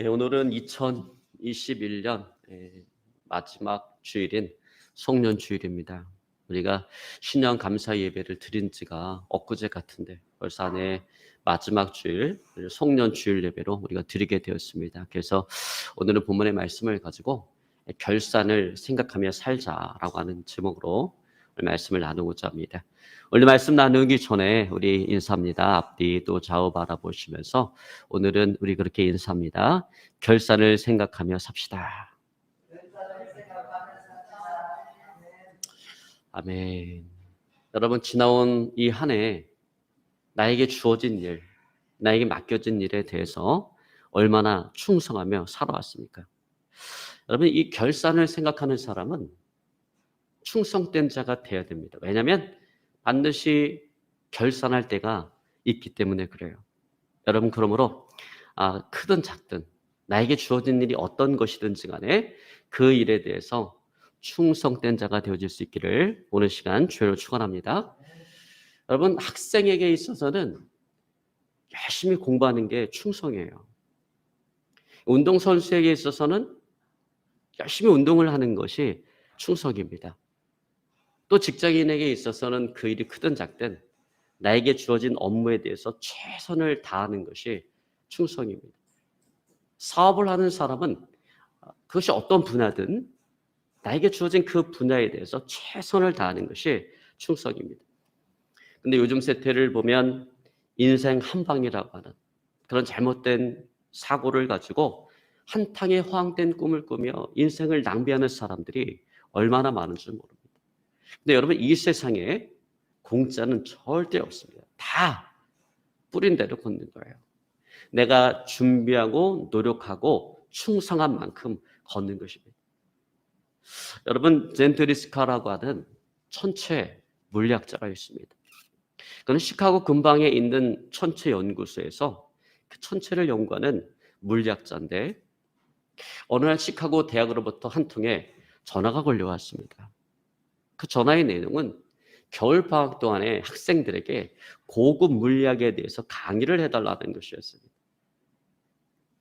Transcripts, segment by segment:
오늘은 2021년 마지막 주일인 송년주일입니다. 우리가 신년 감사 예배를 드린 지가 엊그제 같은데 벌써 안에 마지막 주일 송년주일 예배로 우리가 드리게 되었습니다. 그래서 오늘은 본문의 말씀을 가지고 결산을 생각하며 살자라고 하는 제목으로 말씀을 나누고자 합니다. 오늘 말씀 나누기 전에 우리 인사합니다. 앞뒤 또 좌우 바라보시면서 오늘은 우리 그렇게 인사합니다. 결산을 생각하며 삽시다. 아멘. 여러분, 지나온 이 한 해 나에게 주어진 일, 나에게 맡겨진 일에 대해서 얼마나 충성하며 살아왔습니까? 여러분, 이 결산을 생각하는 사람은 충성된 자가 돼야 됩니다. 왜냐하면 반드시 결산할 때가 있기 때문에 그래요. 여러분, 그러므로 크든 작든 나에게 주어진 일이 어떤 것이든지 간에 그 일에 대해서 충성된 자가 되어질 수 있기를 오늘 시간 주여로 축원합니다. 여러분, 학생에게 있어서는 열심히 공부하는 게 충성이에요. 운동선수에게 있어서는 열심히 운동을 하는 것이 충성입니다. 또 직장인에게 있어서는 그 일이 크든 작든 나에게 주어진 업무에 대해서 최선을 다하는 것이 충성입니다. 사업을 하는 사람은 그것이 어떤 분야든 나에게 주어진 그 분야에 대해서 최선을 다하는 것이 충성입니다. 근데 요즘 세태를 보면 인생 한방이라고 하는 그런 잘못된 사고를 가지고 한탕에 허황된 꿈을 꾸며 인생을 낭비하는 사람들이 얼마나 많은 줄 모릅니다. 근데 여러분, 이 세상에 공짜는 절대 없습니다. 다 뿌린 대로 걷는 거예요. 내가 준비하고 노력하고 충성한 만큼 걷는 것입니다. 여러분, 젠트리스카라고 하는 천체 물리학자가 있습니다. 그는 시카고 근방에 있는 천체 연구소에서 그 천체를 연구하는 물리학자인데 어느 날 시카고 대학으로부터 한 통의 전화가 걸려왔습니다. 그 전화의 내용은 겨울방학 동안에 학생들에게 고급 물리학에 대해서 강의를 해달라는 것이었습니다.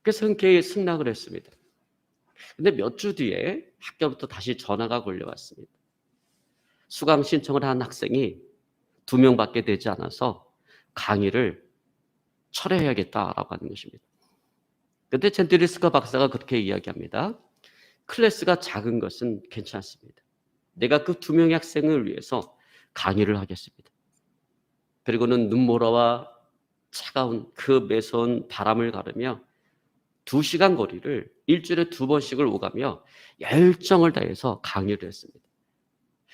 그래서 흔쾌히 승낙을 했습니다. 근데 몇 주 뒤에 학교부터 다시 전화가 걸려왔습니다. 수강 신청을 한 학생이 2명밖에 되지 않아서 강의를 철회해야겠다라고 하는 것입니다. 그런데 젠트리스카 박사가 그렇게 이야기합니다. 클래스가 작은 것은 괜찮습니다. 내가 그 2명의 학생을 위해서 강의를 하겠습니다. 그리고는 눈보라와 차가운 그 매서운 바람을 가르며 2시간 거리를 일주일에 2번씩을 오가며 열정을 다해서 강의를 했습니다.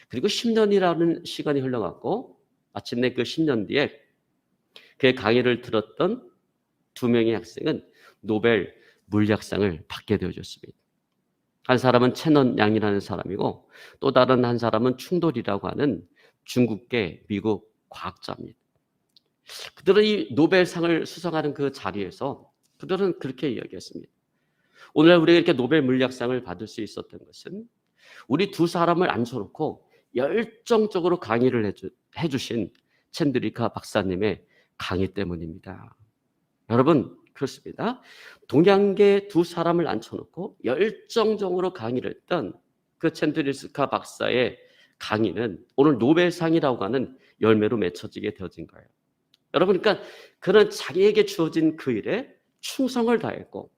그리고 10년이라는 시간이 흘러갔고 마침내 그 10년 뒤에 그의 강의를 들었던 2명의 학생은 노벨 물리학상을 받게 되어졌습니다. 한 사람은 채넌 양이라는 사람이고 또 다른 한 사람은 충돌이라고 하는 중국계 미국 과학자입니다. 그들은 이 노벨상을 수상하는 그 자리에서 그들은 그렇게 이야기했습니다. 오늘 우리가 이렇게 노벨 물리학상을 받을 수 있었던 것은 우리 2 사람을 앉혀놓고 열정적으로 강의를 해주신 챈드리카 박사님의 강의 때문입니다. 여러분, 그렇습니다. 동양계 2 사람을 앉혀놓고 열정적으로 강의를 했던 그 챈드리스카 박사의 강의는 오늘 노벨상이라고 하는 열매로 맺혀지게 되어진 거예요. 여러분, 그러니까 그는 자기에게 주어진 그 일에 충성을 다했고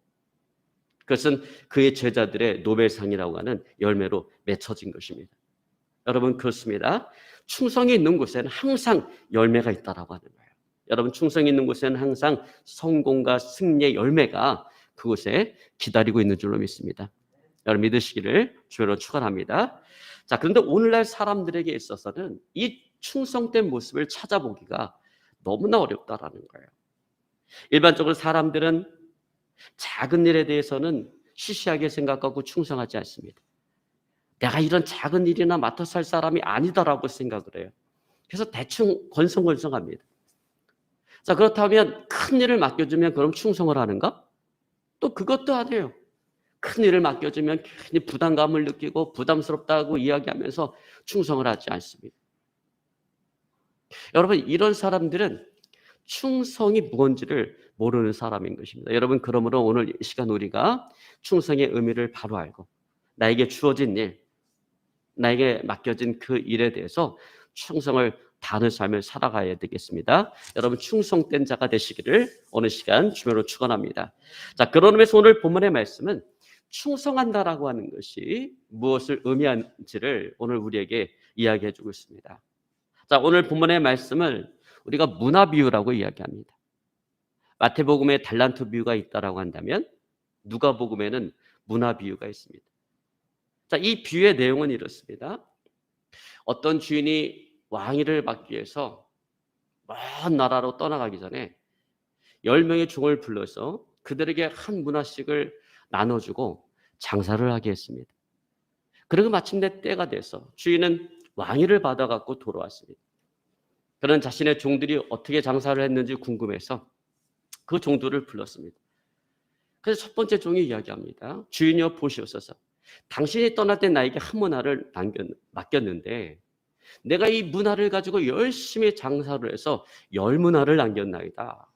그것은 그의 제자들의 노벨상이라고 하는 열매로 맺혀진 것입니다. 여러분, 그렇습니다. 충성이 있는 곳에는 항상 열매가 있다라고 하는 거예요. 여러분, 충성이 있는 곳에는 항상 성공과 승리의 열매가 그곳에 기다리고 있는 줄로 믿습니다. 여러분, 믿으시기를 주여로 축원합니다. 자, 그런데 오늘날 사람들에게 있어서는 이 충성된 모습을 찾아보기가 너무나 어렵다라는 거예요. 일반적으로 사람들은 작은 일에 대해서는 시시하게 생각하고 충성하지 않습니다. 내가 이런 작은 일이나 맡아서 할 사람이 아니다라고 생각을 해요. 그래서 대충 건성건성합니다. 자, 그렇다면 큰 일을 맡겨주면 그럼 충성을 하는가? 또 그것도 안 해요. 큰 일을 맡겨주면 괜히 부담감을 느끼고 부담스럽다고 이야기하면서 충성을 하지 않습니다. 여러분, 이런 사람들은 충성이 무언지를 모르는 사람인 것입니다. 여러분, 그러므로 오늘 이 시간 우리가 충성의 의미를 바로 알고 나에게 주어진 일, 나에게 맡겨진 그 일에 대해서 충성을 다하는 삶을 살아가야 되겠습니다. 여러분, 충성된 자가 되시기를 어느 시간 주님으로 축원합니다. 자, 그런 의미에서 오늘 본문의 말씀은 충성한다라고 하는 것이 무엇을 의미하는지를 오늘 우리에게 이야기해 주고 있습니다. 자, 오늘 본문의 말씀을 우리가 문화 비유라고 이야기합니다. 마태복음에 달란트 비유가 있다라고 한다면 누가복음에는 문화 비유가 있습니다. 자, 이 비유의 내용은 이렇습니다. 어떤 주인이 왕위를 받기 위해서 먼 나라로 떠나가기 전에 10명의 종을 불러서 그들에게 한 문화씩을 나눠주고 장사를 하게 했습니다. 그리고 마침내 때가 돼서 주인은 왕위를 받아갖고 돌아왔습니다. 그는 자신의 종들이 어떻게 장사를 했는지 궁금해서 그 종들을 불렀습니다. 그래서 첫 번째 종이 이야기합니다. 주인이여 보시옵소서. 당신이 떠날 때 나에게 한 문화를 맡겼는데 내가 이 문화를 가지고 열심히 장사를 해서 10문화를 남겼나이다.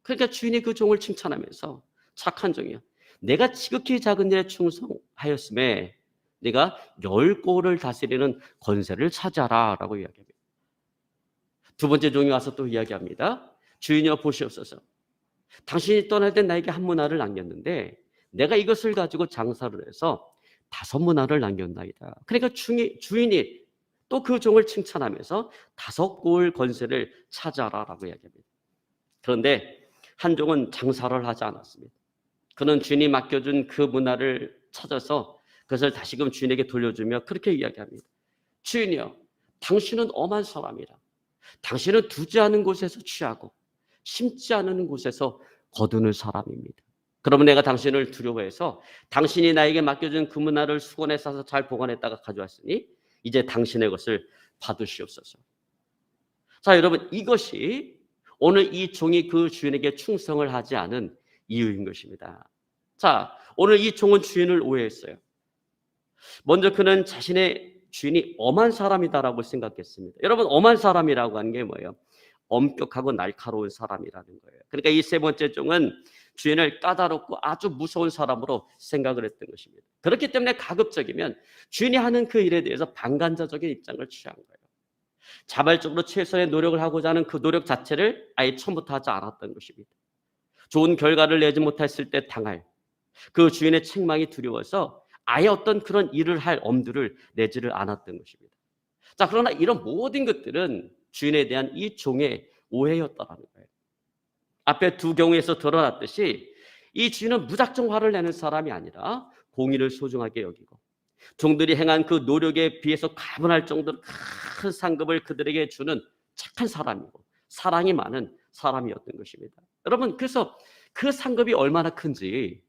그러니까 주인이 그 종을 칭찬하면서 착한 종이야. 내가 지극히 작은 일에 충성하였음에 내가 10골을 다스리는 권세를 차지하라 라고 이야기합니다. 두 번째 종이 와서 또 이야기합니다. 주인이여 보시옵소서. 당신이 떠날 때 나에게 한 문화를 남겼는데 내가 이것을 가지고 장사를 해서 5문화를 남겼나이다. 그러니까 주인이 또 그 종을 칭찬하면서 5골 권세를 차지하라 라고 이야기합니다. 그런데 한 종은 장사를 하지 않았습니다. 그는 주인이 맡겨준 그 문화를 찾아서 그것을 다시금 주인에게 돌려주며 그렇게 이야기합니다. 주인이여, 당신은 엄한 사람이라. 당신은 두지 않은 곳에서 취하고 심지 않은 곳에서 거두는 사람입니다. 그러면 내가 당신을 두려워해서 당신이 나에게 맡겨준 그 문화를 수건에 싸서 잘 보관했다가 가져왔으니 이제 당신의 것을 받으시옵소서. 자, 여러분, 이것이 오늘 이 종이 그 주인에게 충성을 하지 않은 이유인 것입니다. 자, 오늘 이 종은 주인을 오해했어요. 먼저 그는 자신의 주인이 엄한 사람이다라고 생각했습니다. 여러분, 엄한 사람이라고 하는 게 뭐예요? 엄격하고 날카로운 사람이라는 거예요. 그러니까 이 세 번째 종은 주인을 까다롭고 아주 무서운 사람으로 생각을 했던 것입니다. 그렇기 때문에 가급적이면 주인이 하는 그 일에 대해서 반간자적인 입장을 취한 거예요. 자발적으로 최선의 노력을 하고자 하는 그 노력 자체를 아예 처음부터 하지 않았던 것입니다. 좋은 결과를 내지 못했을 때 당할 그 주인의 책망이 두려워서 아예 어떤 그런 일을 할 엄두를 내지를 않았던 것입니다. 자, 그러나 이런 모든 것들은 주인에 대한 이 종의 오해였다라는 거예요. 앞에 두 경우에서 드러났듯이 이 주인은 무작정 화를 내는 사람이 아니라 공의를 소중하게 여기고 종들이 행한 그 노력에 비해서 가분할 정도로 큰 상급을 그들에게 주는 착한 사람이고 사랑이 많은 사람이었던 것입니다. 여러분, 그래서 그 상급이 얼마나 큰지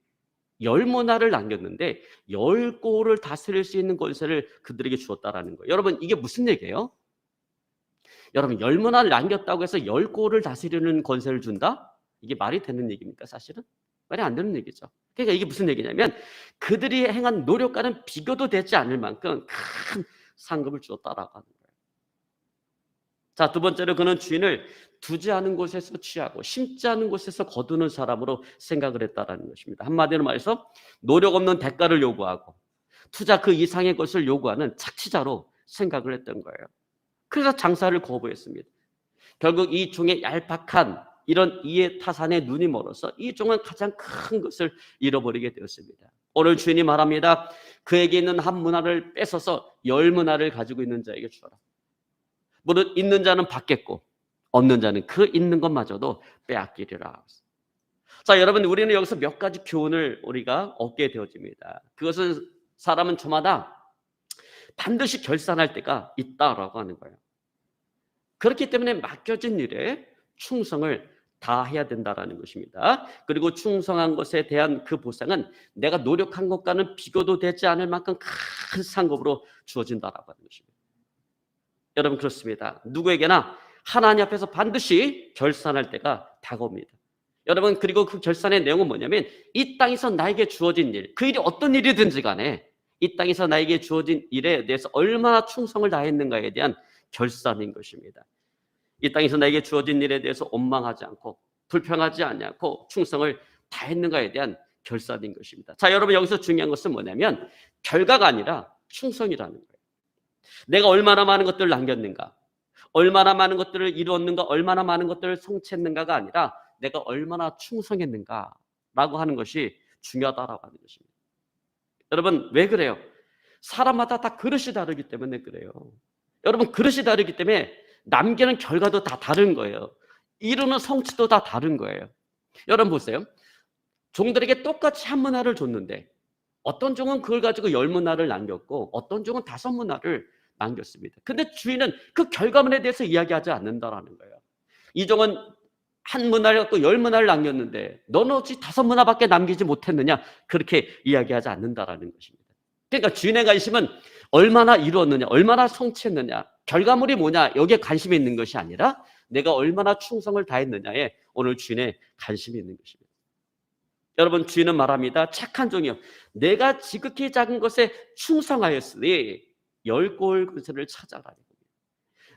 10문화를 남겼는데 10골을 다스릴 수 있는 권세를 그들에게 주었다라는 거예요. 여러분, 이게 무슨 얘기예요? 여러분, 10문화를 남겼다고 해서 10골을 다스리는 권세를 준다? 이게 말이 되는 얘기입니까? 사실은 말이 안 되는 얘기죠. 그러니까 이게 무슨 얘기냐면 그들이 행한 노력과는 비교도 되지 않을 만큼 큰 상급을 주었다라고 하는 거예요. 자, 두 번째로 그는 주인을 두지 않은 곳에서 취하고 심지 않은 곳에서 거두는 사람으로 생각을 했다라는 것입니다. 한마디로 말해서 노력 없는 대가를 요구하고 투자 그 이상의 것을 요구하는 착취자로 생각을 했던 거예요. 그래서 장사를 거부했습니다. 결국 이 종의 얄팍한 이런 이해 타산에 눈이 멀어서 이 종은 가장 큰 것을 잃어버리게 되었습니다. 오늘 주인이 말합니다. 그에게 있는 한 문화를 뺏어서 10문화를 가지고 있는 자에게 주어라. 무릇 있는 자는 받겠고 없는 자는 그 있는 것마저도 빼앗기리라. 자, 여러분, 우리는 여기서 몇 가지 교훈을 우리가 얻게 되어집니다. 그것은 사람은 저마다 반드시 결산할 때가 있다라고 하는 거예요. 그렇기 때문에 맡겨진 일에 충성을 다해야 된다라는 것입니다. 그리고 충성한 것에 대한 그 보상은 내가 노력한 것과는 비교도 되지 않을 만큼 큰 상급으로 주어진다라고 하는 것입니다. 여러분, 그렇습니다. 누구에게나 하나님 앞에서 반드시 결산할 때가 다가옵니다. 여러분, 그리고 그 결산의 내용은 뭐냐면 이 땅에서 나에게 주어진 일, 그 일이 어떤 일이든지 간에 이 땅에서 나에게 주어진 일에 대해서 얼마나 충성을 다했는가에 대한 결산인 것입니다. 이 땅에서 나에게 주어진 일에 대해서 원망하지 않고 불평하지 않고 충성을 다했는가에 대한 결산인 것입니다. 자, 여러분 여기서 중요한 것은 뭐냐면 결과가 아니라 충성이라는 거예요. 내가 얼마나 많은 것들을 남겼는가, 얼마나 많은 것들을 이루었는가, 얼마나 많은 것들을 성취했는가가 아니라 내가 얼마나 충성했는가라고 하는 것이 중요하다라고 하는 것입니다. 여러분 왜 그래요? 사람마다 다 그릇이 다르기 때문에 그래요. 여러분 그릇이 다르기 때문에 남기는 결과도 다 다른 거예요. 이루는 성취도 다 다른 거예요. 여러분 보세요. 종들에게 똑같이 한 문화를 줬는데 어떤 종은 그걸 가지고 10문화를 남겼고 어떤 종은 5문화를 남겼습니다. 근데 주인은 그 결과물에 대해서 이야기하지 않는다라는 거예요. 이 종은 한 문화를 갖고 10문화를 남겼는데 너는 어찌 5문화밖에 남기지 못했느냐, 그렇게 이야기하지 않는다라는 것입니다. 그러니까 주인의 관심은 얼마나 이루었느냐, 얼마나 성취했느냐, 결과물이 뭐냐, 여기에 관심이 있는 것이 아니라 내가 얼마나 충성을 다했느냐에 오늘 주인의 관심이 있는 것입니다. 여러분 주인은 말합니다. 착한 종이여, 내가 지극히 작은 것에 충성하였으니 10골 근세를 찾아라.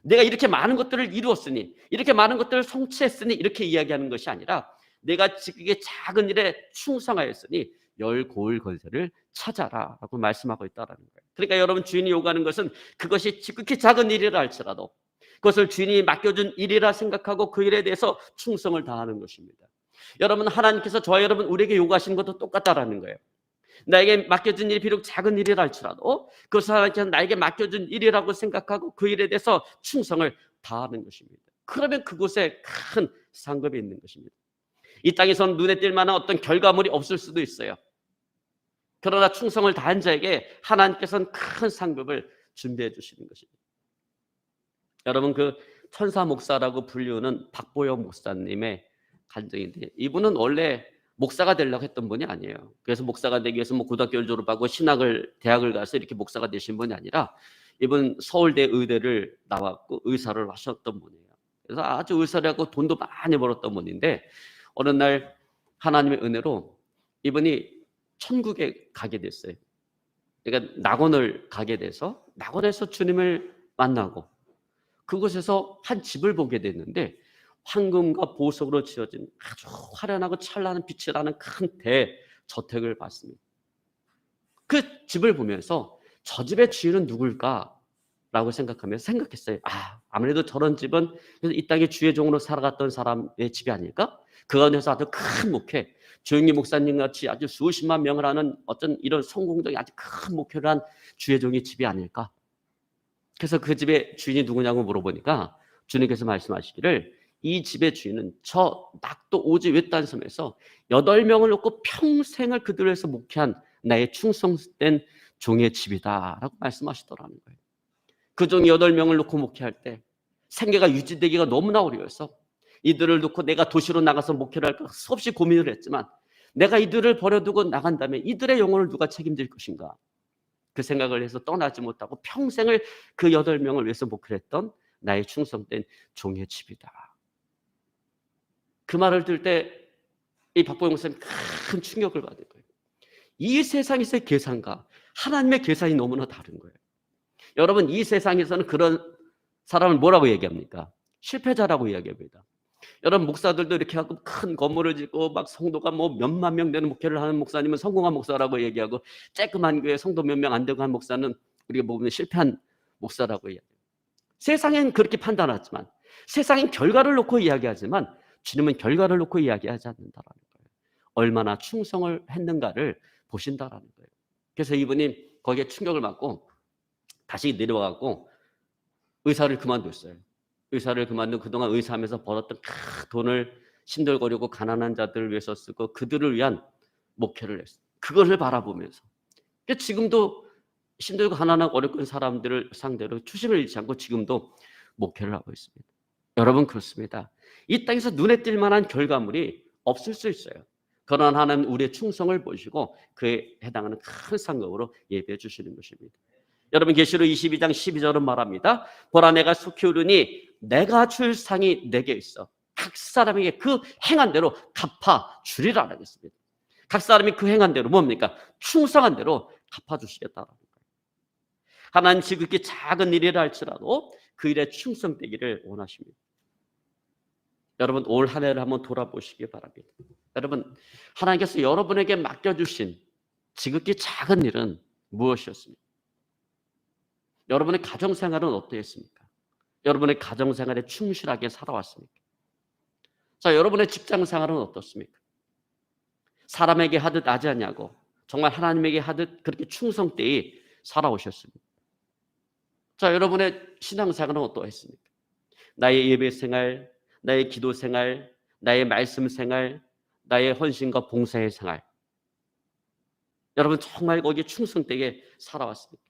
내가 이렇게 많은 것들을 이루었으니, 이렇게 많은 것들을 성취했으니, 이렇게 이야기하는 것이 아니라 내가 지극히 작은 일에 충성하였으니 10골 권세를 찾아라 라고 말씀하고 있다는 거예요. 그러니까 여러분 주인이 요구하는 것은 그것이 지극히 작은 일이라 할지라도 그것을 주인이 맡겨준 일이라 생각하고 그 일에 대해서 충성을 다하는 것입니다. 여러분 하나님께서 저와 여러분 우리에게 요구하시는 것도 똑같다라는 거예요. 나에게 맡겨준 일이 비록 작은 일이라 할지라도 그것을 하나님께서 나에게 맡겨준 일이라고 생각하고 그 일에 대해서 충성을 다하는 것입니다. 그러면 그곳에 큰 상급이 있는 것입니다. 이 땅에서는 눈에 띌 만한 어떤 결과물이 없을 수도 있어요. 그러나 충성을 다한 자에게 하나님께서는 큰 상급을 준비해 주시는 것입니다. 여러분 그 천사 목사라고 불리우는 박보영 목사님의 간증인데, 이분은 원래 목사가 되려고 했던 분이 아니에요. 그래서 목사가 되기 위해서 고등학교를 졸업하고 대학을 가서 이렇게 목사가 되신 분이 아니라 이분 서울대 의대를 나왔고 의사를 하셨던 분이에요. 그래서 아주 의사를 하고 돈도 많이 벌었던 분인데 어느 날 하나님의 은혜로 이분이 천국에 가게 됐어요. 그러니까 낙원을 가게 돼서 낙원에서 주님을 만나고 그곳에서 한 집을 보게 됐는데 황금과 보석으로 지어진 아주 화려하고 찬란한 빛이 나는 큰 대저택을 봤습니다. 그 집을 보면서 저 집의 주인은 누굴까라고 생각했어요. 아무래도 저런 집은 이 땅의 주의 종으로 살아갔던 사람의 집이 아닐까? 그 가운데서 아주 큰 목회, 조영기 목사님 같이 아주 수십만 명을 하는 어떤 이런 성공적인 아주 큰 목회를 한 주의 종의 집이 아닐까? 그래서 그 집의 주인이 누구냐고 물어보니까 주님께서 말씀하시기를 이 집의 주인은 저 낙도 오지 외딴섬에서 8명을 놓고 평생을 그들을 위해서 목회한 나의 충성된 종의 집이다 라고 말씀하시더라는 거예요. 그 종이 8명을 놓고 목회할 때 생계가 유지되기가 너무나 어려워서 이들을 놓고 내가 도시로 나가서 목회를 할까 수없이 고민을 했지만 내가 이들을 버려두고 나간다면 이들의 영혼을 누가 책임질 것인가, 그 생각을 해서 떠나지 못하고 평생을 그 8명을 위해서 목회를 했던 나의 충성된 종의 집이다. 그 말을 들을 때 이 박보영 목사님 큰 충격을 받은 거예요. 이 세상에서의 계산과 하나님의 계산이 너무나 다른 거예요. 여러분 이 세상에서는 그런 사람을 뭐라고 얘기합니까? 실패자라고 이야기합니다. 여러분 목사들도 이렇게 하고 큰 건물을 짓고 막 성도가 몇만 명 되는 목회를 하는 목사님은 성공한 목사라고 얘기하고 쬐끄만 교회 성도 몇 명 안 되고 한 목사는 우리가 보면 실패한 목사라고 이야기해요. 세상엔 그렇게 판단하지만, 세상엔 결과를 놓고 이야기하지만 주님은 결과를 놓고 이야기하지 않는다라는 거예요. 얼마나 충성을 했는가를 보신다라는 거예요. 그래서 이분이 거기에 충격을 받고 다시 내려와갖고 의사를 그만뒀어요. 의사를 그만두고 그동안 의사하면서 벌었던 돈을 신들거리고 가난한 자들을 위해서 쓰고 그들을 위한 목회를 했어요. 그것을 바라보면서 지금도 힘들고 가난하고 어렵고 사람들을 상대로 초심을 잃지 않고 지금도 목회를 하고 있습니다. 여러분 그렇습니다. 이 땅에서 눈에 띌 만한 결과물이 없을 수 있어요. 그러나 하나님 우리의 충성을 보시고 그에 해당하는 큰 상급으로 예배해 주시는 것입니다. 여러분 계시록 22장 12절은 말합니다. 보라 내가 속히 오르니 내가 줄 상이 내게 있어 각 사람에게 그 행한 대로 갚아 주리라 하겠습니다. 각 사람이 그 행한 대로 뭡니까? 충성한 대로 갚아주시겠다라는 거예요. 하나님 지극히 작은 일이라 할지라도 그 일에 충성되기를 원하십니다. 여러분 올 한 해를 한번 돌아보시기 바랍니다. 여러분 하나님께서 여러분에게 맡겨주신 지극히 작은 일은 무엇이었습니까? 여러분의 가정생활은 어떠했습니까? 여러분의 가정생활에 충실하게 살아왔습니까? 자, 여러분의 직장생활은 어떻습니까? 사람에게 하듯 하지 않냐고 정말 하나님에게 하듯 그렇게 충성되이 살아오셨습니다. 자, 여러분의 신앙생활은 어떠했습니까? 나의 예배생활, 나의 기도생활, 나의 말씀생활, 나의 헌신과 봉사의 생활, 여러분 정말 거기에 충성되게 살아왔습니까?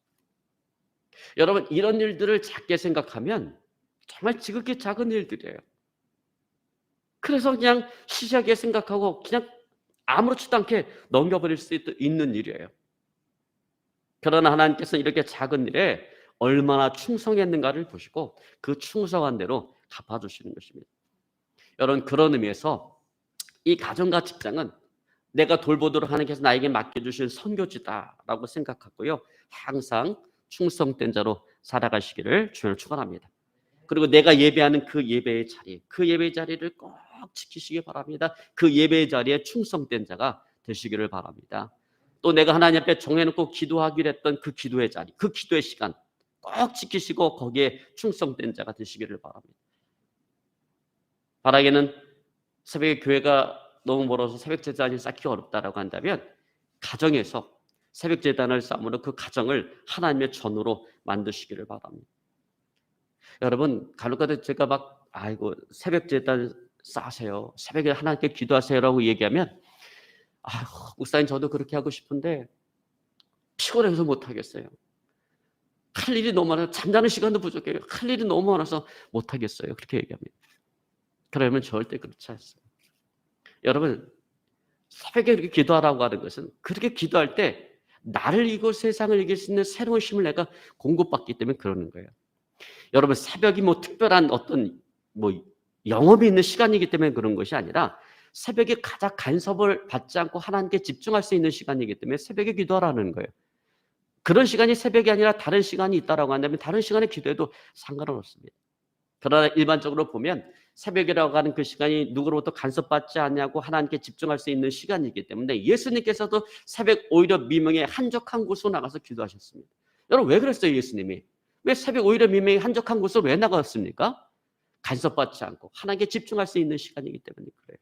여러분 이런 일들을 작게 생각하면 정말 지극히 작은 일들이에요. 그래서 그냥 시시하게 생각하고 그냥 아무렇지도 않게 넘겨버릴 수 있는 일이에요. 그러나 하나님께서는 이렇게 작은 일에 얼마나 충성했는가를 보시고 그 충성한 대로 갚아주시는 것입니다. 여러분 그런 의미에서 이 가정과 직장은 내가 돌보도록 하나님께서 나에게 맡겨주신 선교지다라고 생각하고요. 항상 충성된 자로 살아가시기를 주를 축원합니다. 그리고 내가 예배하는 그 예배의 자리, 그 예배의 자리를 꼭 지키시기 바랍니다. 그 예배의 자리에 충성된 자가 되시기를 바랍니다. 또 내가 하나님 앞에 정해놓고 기도하기로 했던 그 기도의 자리, 그 기도의 시간 꼭 지키시고 거기에 충성된 자가 되시기를 바랍니다. 바라기는 새벽에 교회가 너무 멀어서 새벽 제단이 쌓기 어렵다라고 한다면 가정에서 새벽 제단을 쌓으므로 그 가정을 하나님의 전으로 만드시기를 바랍니다. 여러분 간혹가다 제가 막 아이고 새벽 제단 쌓으세요, 새벽에 하나님께 기도하세요라고 얘기하면 아유 목사님 저도 그렇게 하고 싶은데 피곤해서 못하겠어요. 할 일이 너무 많아서 잠자는 시간도 부족해요. 할 일이 너무 많아서 못하겠어요. 그렇게 얘기합니다. 그러면 절대 그렇지 않습니다. 여러분 새벽에 이렇게 기도하라고 하는 것은 그렇게 기도할 때 나를 이기고 세상을 이길 수 있는 새로운 힘을 내가 공급받기 때문에 그러는 거예요. 여러분 새벽이 뭐 특별한 어떤 뭐 영업이 있는 시간이기 때문에 그런 것이 아니라 새벽에 가장 간섭을 받지 않고 하나님께 집중할 수 있는 시간이기 때문에 새벽에 기도하라는 거예요. 그런 시간이 새벽이 아니라 다른 시간이 있다라고 한다면 다른 시간에 기도해도 상관은 없습니다. 그러나 일반적으로 보면 새벽이라고 하는 그 시간이 누구로부터 간섭받지 않냐고 하나님께 집중할 수 있는 시간이기 때문에 예수님께서도 새벽 오히려 미명에 한적한 곳으로 나가서 기도하셨습니다. 여러분 왜 그랬어요 예수님이? 왜 새벽 오히려 미명에 한적한 곳으로 왜 나갔습니까? 간섭받지 않고 하나님께 집중할 수 있는 시간이기 때문에 그래요.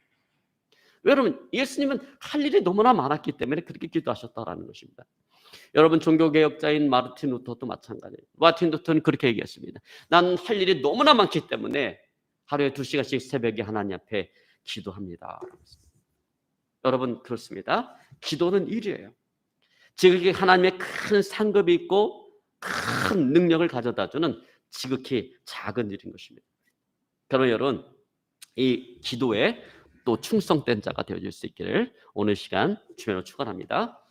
여러분 예수님은 할 일이 너무나 많았기 때문에 그렇게 기도하셨다라는 것입니다. 여러분 종교개혁자인 마르틴 루터도 마찬가지예요. 마르틴 루터는 그렇게 얘기했습니다. 난 할 일이 너무나 많기 때문에 하루에 2시간씩 새벽에 하나님 앞에 기도합니다. 여러분 그렇습니다. 기도는 일이에요. 지극히 하나님의 큰 상급이 있고 큰 능력을 가져다주는 지극히 작은 일인 것입니다. 그러면 여러분 이 기도에 또 충성된 자가 되어질 수 있기를 오늘 시간 주님으로 축원합니다.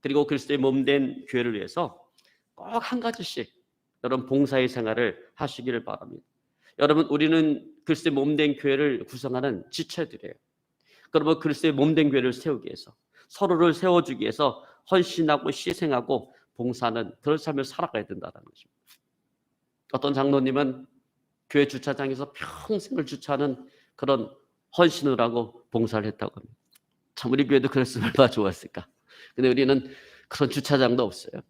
그리고 그리스도의 몸된 교회를 위해서 꼭 한 가지씩 여러분 봉사의 생활을 하시기를 바랍니다. 여러분 우리는 그리스도의 몸된 교회를 구성하는 지체들이에요. 그러면 그리스도의 몸된 교회를 세우기 위해서 서로를 세워주기 위해서 헌신하고 희생하고 봉사하는 그런 삶을 살아가야 된다는 것입니다. 어떤 장로님은 교회 주차장에서 평생을 주차하는 그런 헌신을 하고 봉사를 했다고 합니다. 참 우리 교회도 그랬으면 얼마나 좋았을까. 근데 우리는 그런 주차장도 없어요.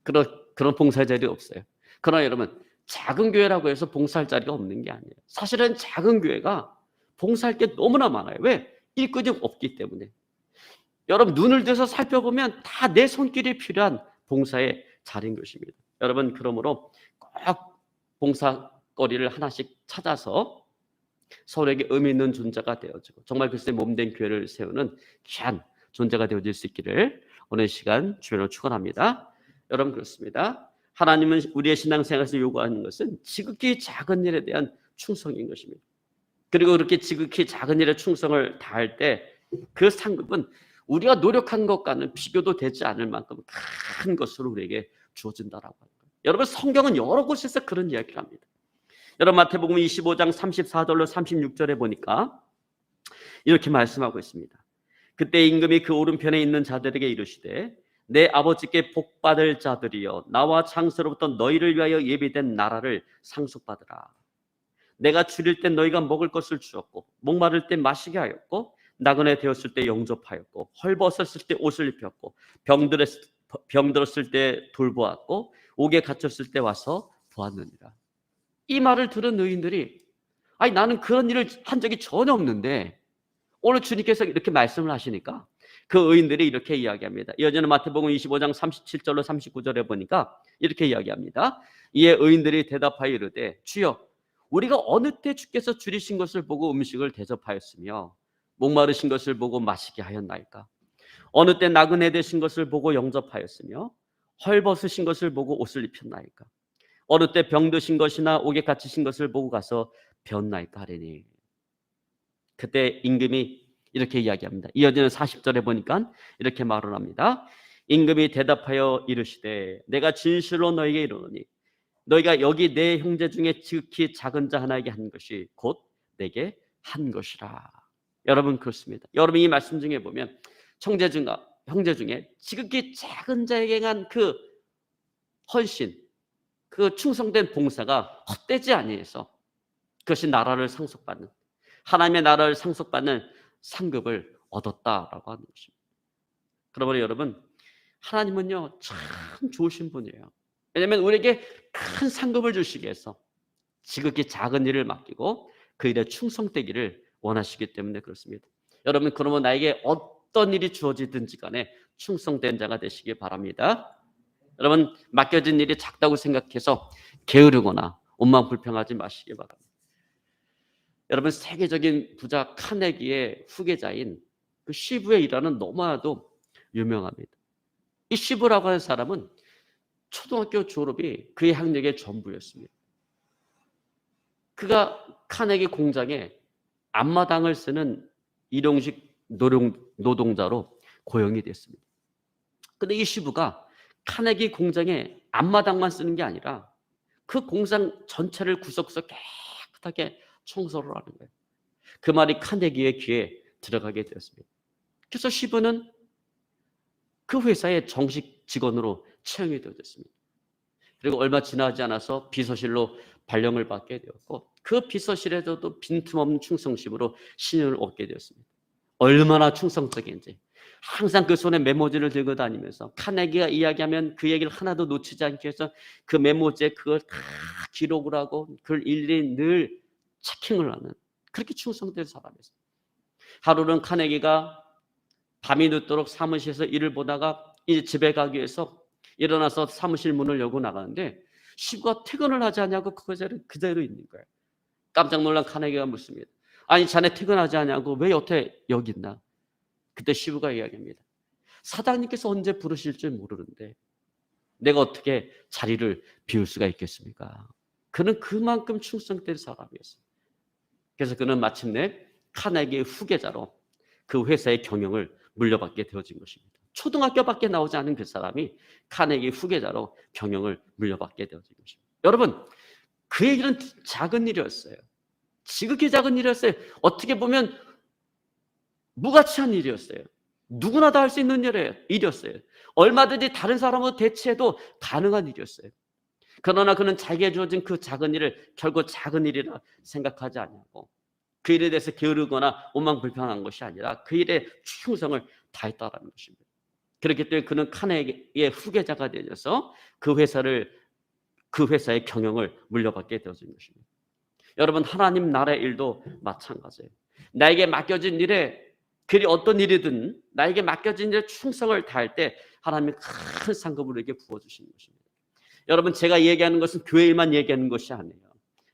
그런 봉사의 자리 없어요. 그러나 여러분 작은 교회라고 해서 봉사할 자리가 없는 게 아니에요. 사실은 작은 교회가 봉사할 게 너무나 많아요. 왜? 일꾼이 없기 때문에. 여러분 눈을 들어서 살펴보면 다 내 손길이 필요한 봉사의 자리인 것입니다. 여러분 그러므로 꼭 봉사거리를 하나씩 찾아서 서로에게 의미 있는 존재가 되어지고 정말 그리스도의 몸된 교회를 세우는 귀한 존재가 되어질 수 있기를 오늘 시간 주님으로 축원합니다. 여러분 그렇습니다. 하나님은 우리의 신앙생활에서 요구하는 것은 지극히 작은 일에 대한 충성인 것입니다. 그리고 그렇게 지극히 작은 일에 충성을 다할 때 그 상급은 우리가 노력한 것과는 비교도 되지 않을 만큼 큰 것으로 우리에게 주어진다라고 하는 거예요. 여러분 성경은 여러 곳에서 그런 이야기를 합니다. 여러분 마태복음 25장 34절로 36절에 보니까 이렇게 말씀하고 있습니다. 그때 임금이 그 오른편에 있는 자들에게 이르시되 내 아버지께 복받을 자들이여 나와 창세로부터 너희를 위하여 예비된 나라를 상속받으라. 내가 줄일 때 너희가 먹을 것을 주었고 목마를 때 마시게 하였고 나그네 되었을 때 영접하였고 헐벗었을 때 옷을 입혔고 병들었을 때 돌보았고 옥에 갇혔을 때 와서 보았느니라. 이 말을 들은 의인들이 아니 나는 그런 일을 한 적이 전혀 없는데 오늘 주님께서 이렇게 말씀을 하시니까 그 의인들이 이렇게 이야기합니다. 이어지는 마태복음 25장 37절로 39절에 보니까 이렇게 이야기합니다. 이에 의인들이 대답하여 이르되 주여 우리가 어느 때 주께서 줄이신 것을 보고 음식을 대접하였으며 목마르신 것을 보고 마시게 하였나이까? 어느 때 나그네 되신 것을 보고 영접하였으며 헐벗으신 것을 보고 옷을 입혔나이까? 어느 때 병드신 것이나 옥에 갇히신 것을 보고 가서 배웠나이까 하리니. 그때 임금이 이렇게 이야기합니다. 이어지는 40절에 보니까 이렇게 말을 합니다. 임금이 대답하여 이르시되 내가 진실로 너에게 이르노니 너희가 여기 내 형제 중에 지극히 작은 자 하나에게 한 것이 곧 내게 한 것이라. 여러분 그렇습니다. 여러분 이 말씀 중에 보면 형제 중에 지극히 작은 자에게 한 그 헌신, 그 충성된 봉사가 헛되지 아니해서 그것이 나라를 상속받는, 하나님의 나라를 상속받는 상급을 얻었다라고 하는 것입니다. 그러므로 여러분 하나님은요 참 좋으신 분이에요. 왜냐하면 우리에게 큰 상급을 주시기 위해서 지극히 작은 일을 맡기고 그 일에 충성되기를 원하시기 때문에 그렇습니다. 여러분 그러면 나에게 어떤 일이 주어지든지 간에 충성된 자가 되시기 바랍니다. 여러분 맡겨진 일이 작다고 생각해서 게으르거나 온마음 불평하지 마시기 바랍니다. 여러분 세계적인 부자 카네기의 후계자인 그 시부의 일화는 너무나도 유명합니다. 이 시부라고 하는 사람은 초등학교 졸업이 그의 학력의 전부였습니다. 그가 카네기 공장에 앞마당을 쓰는 일용직 노동자로 고용이 됐습니다. 그런데 이 시부가 카네기 공장에 앞마당만 쓰는 게 아니라 그 공장 전체를 구석구석 깨끗하게 청소를 하는 거예요. 그 말이 카네기의 귀에 들어가게 되었습니다. 그래서 시부는 그 회사의 정식 직원으로 채용이 되었습니다. 그리고 얼마 지나지 않아서 비서실로 발령을 받게 되었고 그 비서실에서도 빈틈없는 충성심으로 신임을 얻게 되었습니다. 얼마나 충성적인지 항상 그 손에 메모지를 들고 다니면서 카네기가 이야기하면 그 얘기를 하나도 놓치지 않기 위해서 그 메모지에 그걸 다 기록을 하고 그걸 일일이 늘 체킹을 하는 그렇게 충성된 사람이었어요. 하루는 카네기가 밤이 늦도록 사무실에서 일을 보다가 이제 집에 가기 위해서 일어나서 사무실 문을 열고 나가는데 시부가 퇴근을 하지 않냐고 그대로 있는 거예요. 깜짝 놀란 카네기가 묻습니다. 아니 자네 퇴근하지 않냐고 왜 여기 있나? 그때 시부가 이야기합니다. 사장님께서 언제 부르실 줄 모르는데 내가 어떻게 자리를 비울 수가 있겠습니까? 그는 그만큼 충성된 사람이었어요. 그래서 그는 마침내 카네기의 후계자로 그 회사의 경영을 물려받게 되어진 것입니다. 초등학교밖에 나오지 않은 그 사람이 카네기 후계자로 경영을 물려받게 되어진 것입니다. 여러분 그의 일은 작은 일이었어요. 지극히 작은 일이었어요. 어떻게 보면 무가치한 일이었어요. 누구나 다 할 수 있는 일이었어요. 얼마든지 다른 사람으로 대체해도 가능한 일이었어요. 그러나 그는 자기에게 주어진 그 작은 일을 결국 작은 일이라 생각하지 않고 그 일에 대해서 게으르거나 원망불평한 것이 아니라 그 일에 충성을 다했다는 것입니다. 그렇기 때문에 그는 카네기의 후계자가 되어서 그 회사의 경영을 물려받게 되어진 것입니다. 여러분 하나님 나라의 일도 마찬가지예요. 나에게 맡겨진 일에 그리 어떤 일이든 나에게 맡겨진 일에 충성을 다할 때 하나님이 큰 상급을 우리에게 부어주시는 것입니다. 여러분 제가 얘기하는 것은 교회 일만 얘기하는 것이 아니에요.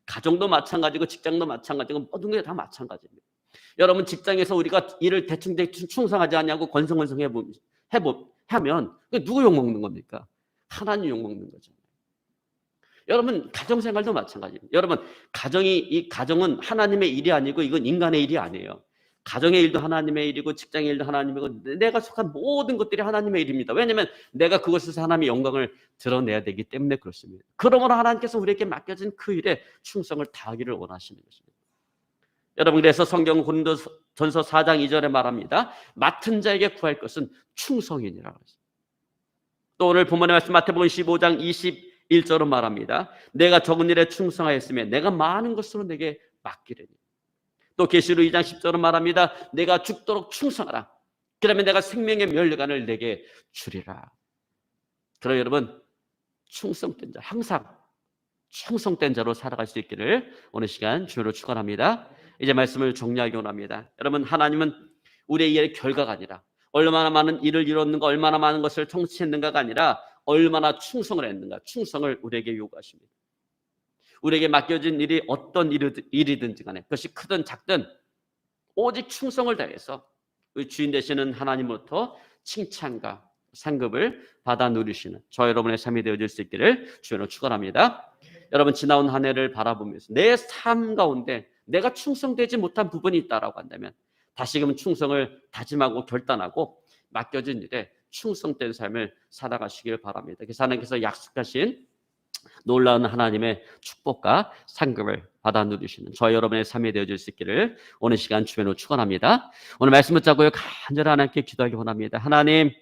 가정도 마찬가지고 직장도 마찬가지고 모든 게 다 마찬가지입니다. 여러분 직장에서 우리가 일을 대충 충성하지 않냐고 하면 누구 욕먹는 겁니까? 하나님 욕먹는 거죠. 여러분 가정생활도 마찬가지입니다. 여러분 가정은 하나님의 일이 아니고 이건 인간의 일이 아니에요. 가정의 일도 하나님의 일이고 직장의 일도 하나님이고 내가 속한 모든 것들이 하나님의 일입니다. 왜냐하면 내가 그것에서 하나님의 영광을 드러내야 되기 때문에 그렇습니다. 그러므로 하나님께서 우리에게 맡겨진 그 일에 충성을 다하기를 원하시는 것입니다. 여러분 그래서 성경 고린도전서 4장 2절에 말합니다. 맡은 자에게 구할 것은 충성이니라. 또 오늘 본문의 말씀 마태복음 15장 1절은 말합니다. 내가 적은 일에 충성하였으며 내가 많은 것으로 내게 맡기려니. 또 계시록 2장 10절은 말합니다. 내가 죽도록 충성하라. 그러면 내가 생명의 면류관을 내게 주리라. 그럼 여러분, 충성된 자, 항상 충성된 자로 살아갈 수 있기를 오늘 시간 주로 축원합니다. 이제 말씀을 정리하기 원합니다. 여러분, 하나님은 우리의 일의 결과가 아니라 얼마나 많은 일을 이뤘는가, 얼마나 많은 것을 통치했는가가 아니라 얼마나 충성을 했는가, 충성을 우리에게 요구하십니다. 우리에게 맡겨진 일이 어떤 일이든지 간에 그것이 크든 작든 오직 충성을 다해서 우리 주인 되시는 하나님으로부터 칭찬과 상급을 받아 누리시는 저 여러분의 삶이 되어질 수 있기를 주로 축원합니다. 여러분, 지나온 한 해를 바라보면서 내 삶 가운데 내가 충성되지 못한 부분이 있다라고 한다면 다시금 충성을 다짐하고 결단하고 맡겨진 일에 충성된 삶을 살아가시길 바랍니다. 그래서 하나님께서 약속하신 놀라운 하나님의 축복과 상급을 받아 누리시는 저 여러분의 삶이 되어질 수 있기를 오늘 시간 주변으로 축원합니다. 오늘 말씀 붙잡고 간절히 하나님께 기도하기 원합니다. 하나님,